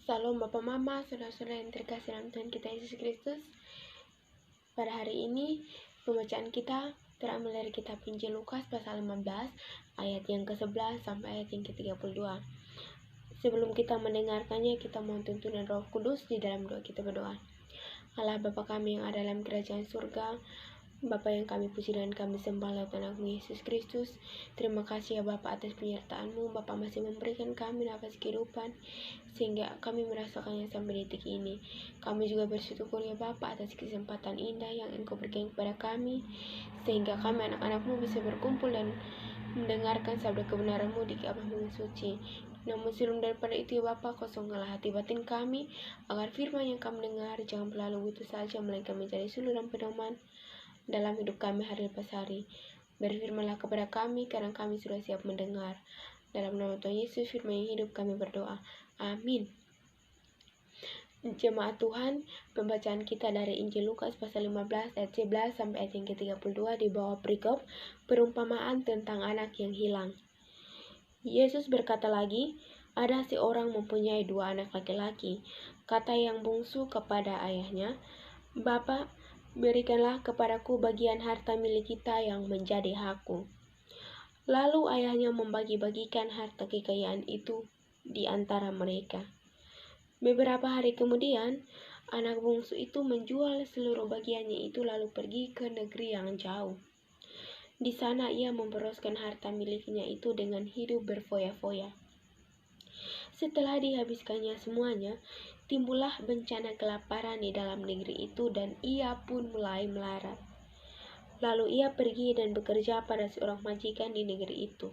Salam Bapak Mama, saudara-saudara yang terkasih dalam Tuhan kita Yesus Kristus. Pada hari ini, pembacaan kita terambil dari kitab Injil Lukas pasal 15, ayat yang ke-11 sampai ayat yang ke-32. Sebelum kita mendengarkannya, kita mohon tuntunan Roh Kudus di dalam doa kita berdoa. Allah Bapa kami yang ada dalam kerajaan surga, Bapa yang kami puji dan kami sembah lewat anakmu Yesus Kristus. Terima kasih ya Bapa atas penyertaan-Mu. Bapa masih memberikan kami nafas kehidupan sehingga kami merasakannya sampai detik ini. Kami juga bersyukur ya Bapa atas kesempatan indah yang Engkau berikan kepada kami, sehingga kami anak-anak-Mu bisa berkumpul dan mendengarkan sabda kebenaran-Mu di kebun yang suci. Namun sebelum daripada itu ya Bapa, kosongkanlah hati batin kami, agar firman yang kami dengar jangan berlalu begitu saja, melainkan menjadi suluh dan pedoman dalam hidup kami hari lepas hari. Berfirmanlah kepada kami, karena kami sudah siap mendengar. Dalam nama Tuhan Yesus, firman yang hidup kami berdoa. Amin. Jemaat Tuhan, pembacaan kita dari Injil Lukas pasal 15 ayat 11 sampai ayat yang ke-32 di bawah perikop perumpamaan tentang anak yang hilang. Yesus berkata lagi, ada seorang mempunyai 2 anak laki-laki. Kata yang bungsu kepada ayahnya, "Bapa, berikanlah kepadaku bagian harta milik kita yang menjadi hakku." Lalu ayahnya membagi-bagikan harta kekayaan itu di antara mereka. Beberapa hari kemudian, anak bungsu itu menjual seluruh bagiannya itu lalu pergi ke negeri yang jauh. Di sana ia memboroskan harta miliknya itu dengan hidup berfoya-foya. Setelah dihabiskannya semuanya, timbullah bencana kelaparan di dalam negeri itu dan ia pun mulai melarat. Lalu ia pergi dan bekerja pada seorang majikan di negeri itu.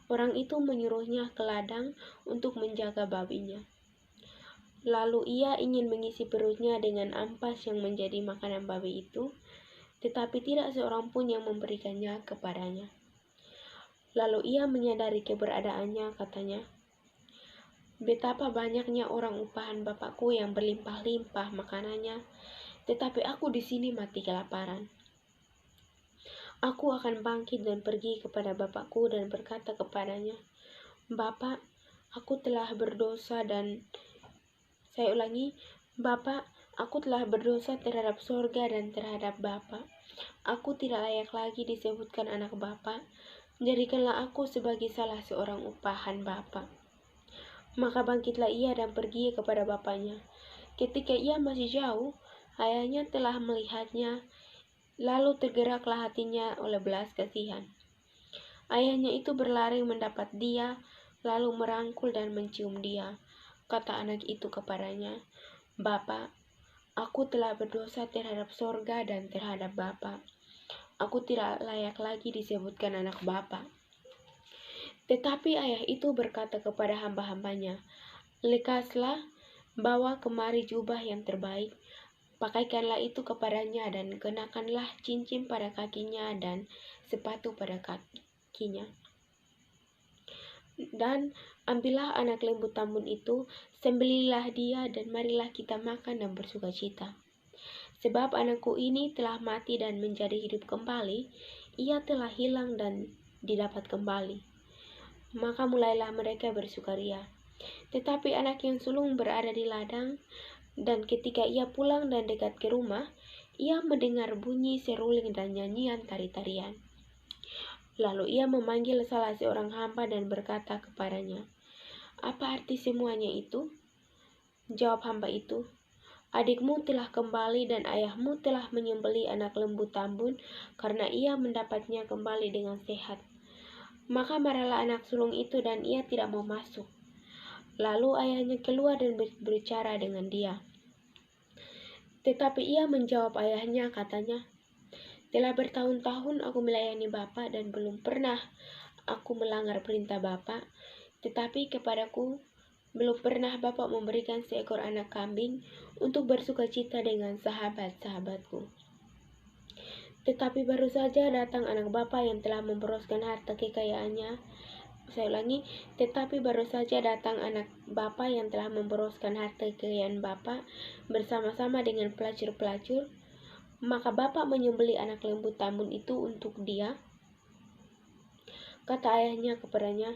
Orang itu menyuruhnya ke ladang untuk menjaga babinya. Lalu ia ingin mengisi perutnya dengan ampas yang menjadi makanan babi itu, tetapi tidak seorang pun yang memberikannya kepadanya. Lalu ia menyadari keberadaannya, katanya, "Betapa banyaknya orang upahan Bapakku yang berlimpah-limpah makanannya, tetapi aku di sini mati kelaparan. Aku akan bangkit dan pergi kepada Bapakku dan berkata kepadanya, Bapa, aku telah berdosa dan..." Saya ulangi, "Bapa, aku telah berdosa terhadap sorga dan terhadap Bapa. Aku tidak layak lagi disebutkan anak Bapa. Jadikanlah aku sebagai salah seorang upahan Bapa." Maka bangkitlah ia dan pergi kepada bapaknya. Ketika ia masih jauh, ayahnya telah melihatnya, lalu tergeraklah hatinya oleh belas kasihan. Ayahnya itu berlari mendapat dia, lalu merangkul dan mencium dia. Kata anak itu kepadanya, "Bapa, aku telah berdosa terhadap sorga dan terhadap Bapa. Aku tidak layak lagi disebutkan anak Bapa." Tetapi ayah itu berkata kepada hamba-hambanya, "Lekaslah, bawa kemari jubah yang terbaik, pakaikanlah itu kepadanya dan kenakanlah cincin pada kakinya dan sepatu pada kakinya. Dan ambillah anak lembu tambun itu, sembelihlah dia dan marilah kita makan dan bersukacita. Sebab anakku ini telah mati dan menjadi hidup kembali, ia telah hilang dan didapat kembali." Maka mulailah mereka bersukaria. Tetapi anak yang sulung berada di ladang, dan ketika ia pulang dan dekat ke rumah, ia mendengar bunyi seruling dan nyanyian tari-tarian. Lalu ia memanggil salah seorang hamba dan berkata kepadanya, "Apa arti semuanya itu?" Jawab hamba itu, "Adikmu telah kembali dan ayahmu telah menyembelih anak lembu tambun karena ia mendapatnya kembali dengan sehat." Maka marahlah anak sulung itu dan ia tidak mau masuk. Lalu ayahnya keluar dan berbicara dengan dia. Tetapi ia menjawab ayahnya, katanya, "Telah bertahun-tahun aku melayani Bapa dan belum pernah aku melanggar perintah Bapa, tetapi kepadaku belum pernah Bapa memberikan seekor anak kambing untuk bersukacita dengan sahabat-sahabatku. Tetapi baru saja datang anak Bapa yang telah memboroskan harta kekayaannya." Saya ulangi, tetapi baru saja datang anak Bapa yang telah memboroskan harta kekayaan Bapa bersama-sama dengan pelacur-pelacur. Maka Bapa menyembelih anak lembu tambun itu untuk dia. Kata ayahnya kepadanya,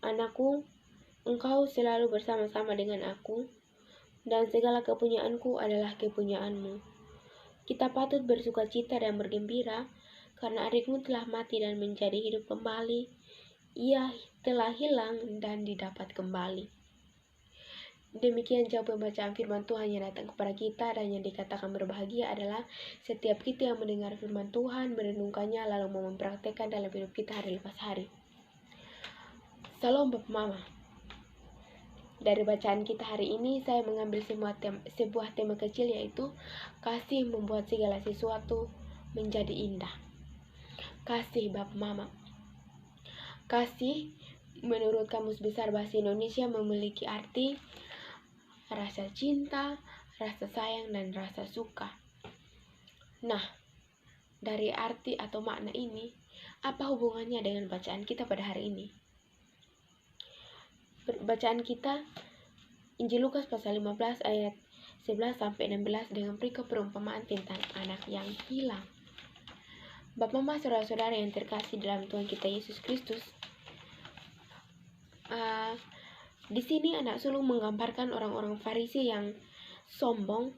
"Anakku, Engkau selalu bersama-sama dengan aku, dan segala kepunyaanku adalah kepunyaanmu. Kita patut bersukacita dan bergembira, karena adikmu telah mati dan menjadi hidup kembali. Ia telah hilang dan didapat kembali. Demikian jauh pembacaan firman Tuhan yang datang kepada kita, dan yang dikatakan berbahagia adalah setiap kita yang mendengar firman Tuhan, merenungkannya, lalu mau mempraktekkan dalam hidup kita hari lepas hari. Salam Bapak Mama. Dari bacaan kita hari ini, saya mengambil sebuah tema kecil, yaitu kasih membuat segala sesuatu menjadi indah. Kasih Bapak Mama. Kasih menurut Kamus Besar Bahasa Indonesia memiliki arti rasa cinta, rasa sayang, dan rasa suka. Nah, dari arti atau makna ini, apa hubungannya dengan bacaan kita pada hari ini? Bacaan kita Injil Lukas pasal 15 ayat 11-16 dengan berikut perumpamaan tentang anak yang hilang. Bapak Mama, saudara-saudara yang terkasih dalam Tuhan kita Yesus Kristus, di sini anak sulung menggambarkan orang-orang Farisi yang sombong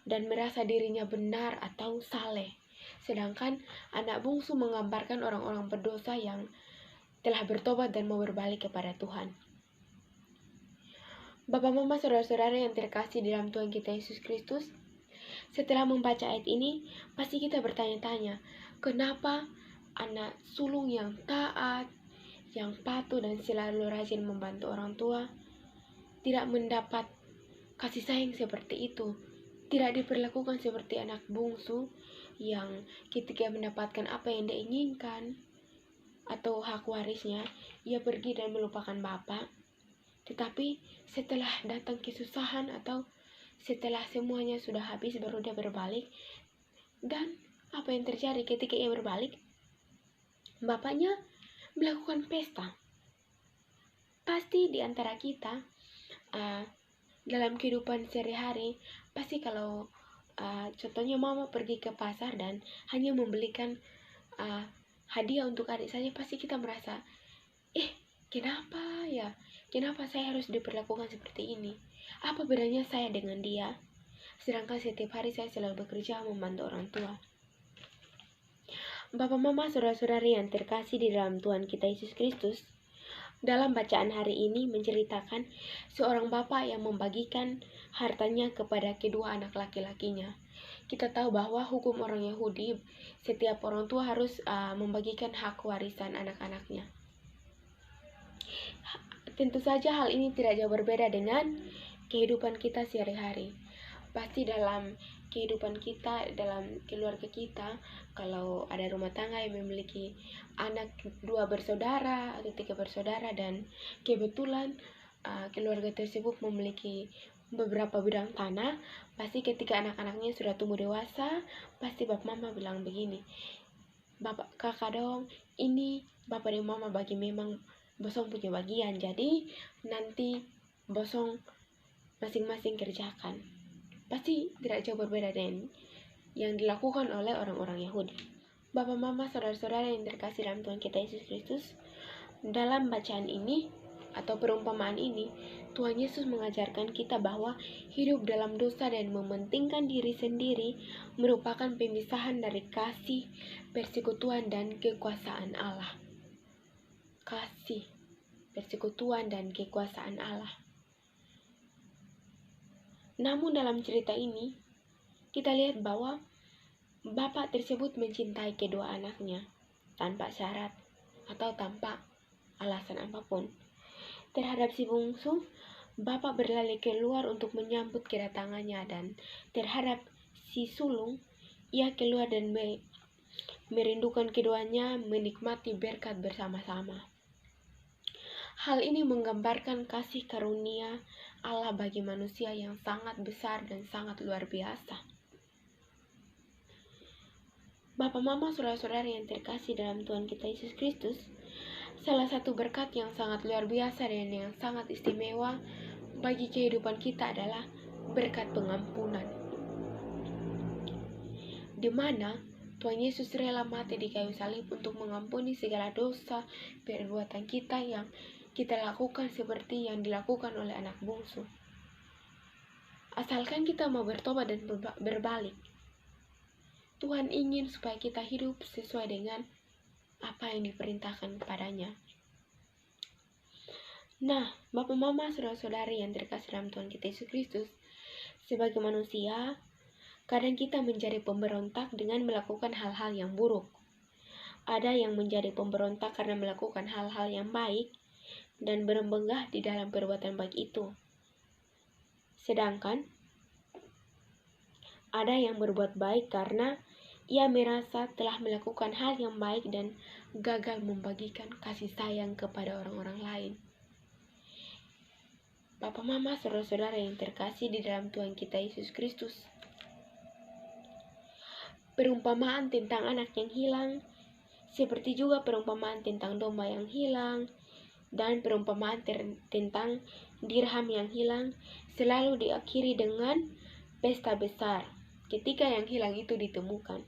dan merasa dirinya benar atau saleh. Sedangkan anak bungsu menggambarkan orang-orang berdosa yang telah bertobat dan mau berbalik kepada Tuhan. Bapak Mama, saudara-saudara yang terkasih dalam Tuhan kita Yesus Kristus, setelah membaca ayat ini, pasti kita bertanya-tanya, kenapa anak sulung yang taat, yang patuh dan selalu rajin membantu orang tua, tidak mendapat kasih sayang seperti itu, tidak diperlakukan seperti anak bungsu yang ketika mendapatkan apa yang dia inginkan atau hak warisnya, ia pergi dan melupakan bapak. Tetapi setelah datang kesusahan atau setelah semuanya sudah habis, baru dia berbalik. Dan apa yang terjadi ketika ia berbalik? Bapaknya melakukan pesta. Pasti di antara kita dalam kehidupan sehari-hari, pasti kalau contohnya mama pergi ke pasar dan hanya membelikan hadiah untuk adik saja, pasti kita merasa, kenapa ya? Kenapa saya harus diperlakukan seperti ini? Apa bedanya saya dengan dia? Sedangkan setiap hari saya selalu bekerja membantu orang tua. Bapak Mama, saudara-saudari yang terkasih di dalam Tuhan kita Yesus Kristus, dalam bacaan hari ini menceritakan seorang bapak yang membagikan hartanya kepada kedua anak laki-lakinya. Kita tahu bahwa hukum orang Yahudi, setiap orang tua harus membagikan hak warisan anak-anaknya. Tentu saja hal ini tidak jauh berbeda dengan kehidupan kita sehari-hari. Pasti dalam kehidupan kita, dalam keluarga kita, kalau ada rumah tangga yang memiliki anak 2 bersaudara atau 3 bersaudara, dan kebetulan keluarga tersebut memiliki beberapa bidang tanah, pasti ketika anak-anaknya sudah tumbuh dewasa, pasti bapak mama bilang begini, bapak kakak dong, ini bapak dan mama bagi memang bosong punya bagian, jadi nanti bosong masing-masing kerjakan. Pasti tidak jauh berbeda dengan yang dilakukan oleh orang-orang Yahudi. Bapak mama, saudara-saudara yang terkasih dalam Tuhan kita Yesus Kristus, dalam bacaan ini atau perumpamaan ini, Tuhan Yesus mengajarkan kita bahwa hidup dalam dosa dan mementingkan diri sendiri merupakan pemisahan dari kasih, persekutuan, dan kekuasaan Allah. Kasih, persekutuan, dan kekuasaan Allah. Namun dalam cerita ini, kita lihat bahwa bapak tersebut mencintai kedua anaknya tanpa syarat atau tanpa alasan apapun. Terhadap si bungsu, bapak berlari keluar untuk menyambut kedatangannya, dan terhadap si sulung, ia keluar dan merindukan keduanya menikmati berkat bersama-sama. Hal ini menggambarkan kasih karunia Allah bagi manusia yang sangat besar dan sangat luar biasa. Bapak mama, saudara-saudara yang terkasih dalam Tuhan kita Yesus Kristus, salah satu berkat yang sangat luar biasa dan yang sangat istimewa bagi kehidupan kita adalah berkat pengampunan, di mana Tuhan Yesus rela mati di kayu salib untuk mengampuni segala dosa perbuatan kita yang kita lakukan seperti yang dilakukan oleh anak bungsu. Asalkan kita mau bertobat dan berbalik. Tuhan ingin supaya kita hidup sesuai dengan apa yang diperintahkan kepadanya. Nah, Bapak Mama, saudara-saudari yang terkasih dalam Tuhan kita Yesus Kristus, sebagai manusia, kadang kita menjadi pemberontak dengan melakukan hal-hal yang buruk. Ada yang menjadi pemberontak karena melakukan hal-hal yang baik dan berbenggah di dalam perbuatan baik itu. Sedangkan ada yang berbuat baik karena ia merasa telah melakukan hal yang baik dan gagal membagikan kasih sayang kepada orang-orang lain. Bapak, Mama, saudara-saudara yang terkasih di dalam Tuhan kita Yesus Kristus, perumpamaan tentang anak yang hilang, seperti juga perumpamaan tentang domba yang hilang, dan perumpamaan tentang dirham yang hilang, selalu diakhiri dengan pesta besar ketika yang hilang itu ditemukan.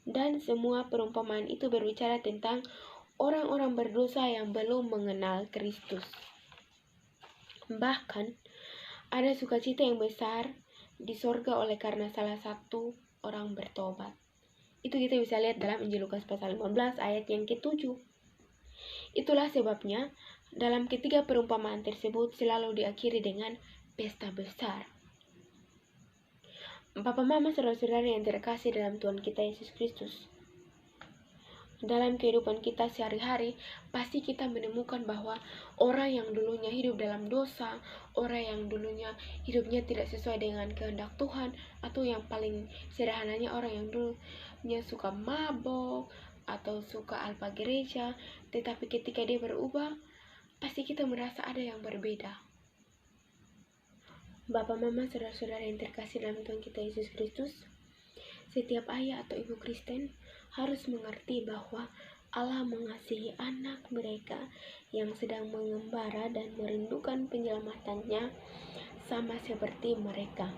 Dan semua perumpamaan itu berbicara tentang orang-orang berdosa yang belum mengenal Kristus. Bahkan, ada sukacita yang besar di sorga oleh karena salah satu orang bertobat. Itu kita bisa lihat dalam Injil Lukas pasal 15 ayat yang ke-7. Itulah sebabnya, dalam ketiga perumpamaan tersebut selalu diakhiri dengan pesta besar. Bapak, Mama, saudara-saudara yang terkasih dalam Tuhan kita Yesus Kristus, dalam kehidupan kita sehari-hari, pasti kita menemukan bahwa orang yang dulunya hidup dalam dosa, orang yang dulunya hidupnya tidak sesuai dengan kehendak Tuhan, atau yang paling sederhananya orang yang dulunya suka mabok, atau suka alpa gereja, tetapi ketika dia berubah, pasti kita merasa ada yang berbeda. Bapak, Mama, saudara-saudara yang terkasih dalam Tuhan kita Yesus Kristus, setiap ayah atau ibu Kristen harus mengerti bahwa Allah mengasihi anak mereka yang sedang mengembara dan merindukan penyelamatannya sama seperti mereka.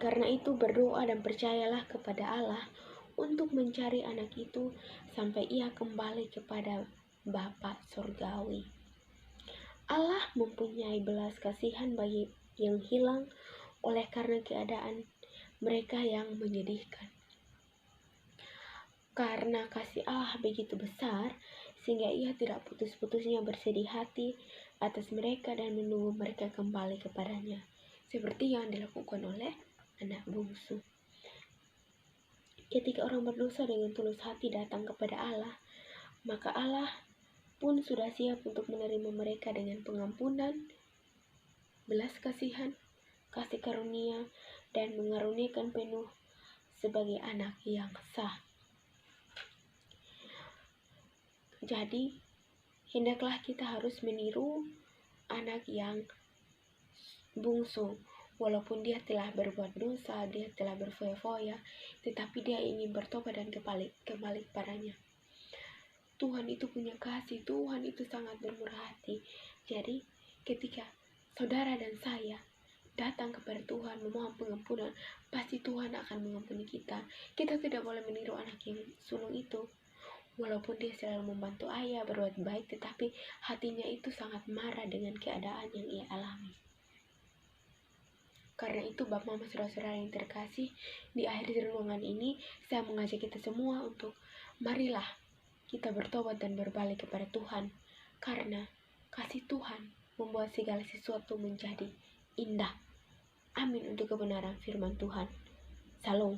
Karena itu berdoa dan percayalah kepada Allah untuk mencari anak itu sampai ia kembali kepada Bapa Surgawi. Allah mempunyai belas kasihan bagi yang hilang oleh karena keadaan mereka yang menyedihkan. Karena kasih Allah begitu besar, sehingga ia tidak putus-putusnya bersedih hati atas mereka dan menunggu mereka kembali kepadanya, seperti yang dilakukan oleh anak bungsu. Ketika orang berdosa dengan tulus hati datang kepada Allah, maka Allah pun sudah siap untuk menerima mereka dengan pengampunan, belas kasihan, kasih karunia, dan mengaruniakan penuh sebagai anak yang sah. Jadi, hendaklah kita harus meniru anak yang bungsu. Walaupun dia telah berbuat dosa, dia telah berfoya-foya, tetapi dia ingin bertobat dan kembali padanya. Tuhan itu punya kasih, Tuhan itu sangat bermurah hati. Jadi, ketika saudara dan saya datang kepada Tuhan memohon pengampunan, pasti Tuhan akan mengampuni kita. Kita tidak boleh meniru anak yang sulung itu. Walaupun dia selalu membantu ayah berbuat baik, tetapi hatinya itu sangat marah dengan keadaan yang ia alami. Karena itu, Bapak, Mama, saudara-saudara yang terkasih, di akhir renungan ini saya mengajak kita semua untuk marilah kita bertobat dan berbalik kepada Tuhan, karena kasih Tuhan membuat segala sesuatu menjadi indah. Amin untuk kebenaran firman Tuhan. Salam.